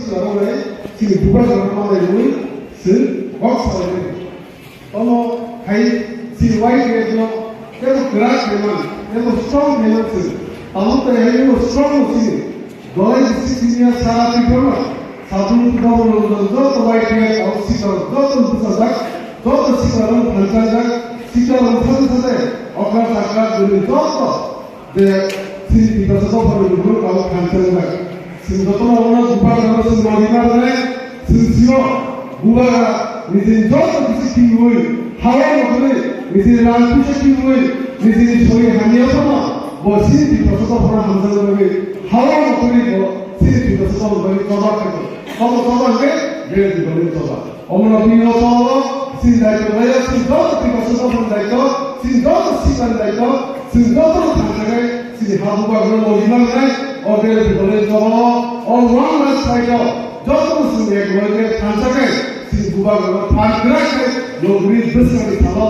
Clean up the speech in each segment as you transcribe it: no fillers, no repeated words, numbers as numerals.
sigarawai sini buka sama ini si box ini. Kalau hai si white itu itu gerak memang, itu strong memang sih. Kalau teh itu strong sih. Doi sini salah tiga satu dua white itu kalau sigarawai dua saja, dua sigarawai berjalan sigarawai saja. Oke saja jadi dua deh sini kita semua berdua kalau kantor lagi. Sintotono orang buka kalau semua dimana sinsio buka misalnya jauh bisa kiwui hawa makanya misalnya lampu kiwui misalnya soalnya hanya sama bahwa sini kita semua pernah hamzah lagi hawa makanya bahwa sini kita semua beri coba kan kalau coba ke dia diberi coba omong lebih coba sini dari mana sini jauh kita semua pernah dari sini jauh sih kan dari sini jauh terus sini hawa kalau mau dimana और फिर बोले तो और वहाँ ना साइडो जो तो सुने बोले खांसा के सिंगुबा करो फाटरा के लोगरी बस का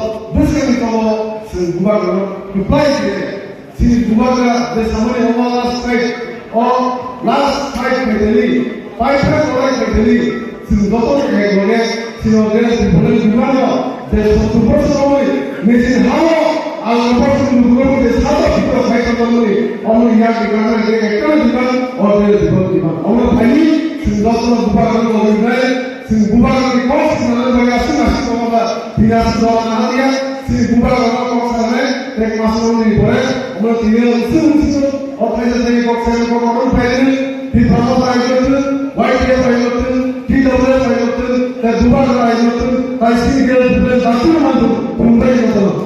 सिंगुबा करो रिप्लाई किए सिंगुबा का द सामने हमारा साइड और लास्ट साइड में दिल्ली फाइटर वाला में दिल्ली सिंगुबा के बोले सिंगुबा के बोले जुगाड़ो द सुपर सोई मिसिन how Al lepas itu bukan dari satu kita saya ketemu ni, orang yang dikatakan dia ekor juga, orang dia juga. Orang ini sudah bukan orang lain, bukan di kos, mana mereka sudah sekolah, tidak sekolah nanti, bukan orang kos sana, mereka masuk ni boleh, orang tinggal semua, orang yang dari kos sana orang lain, di bawah lain itu, white lain itu, di bawah lain itu, dan bukan lain itu, tapi sini kita bukan satu macam, bukan itu.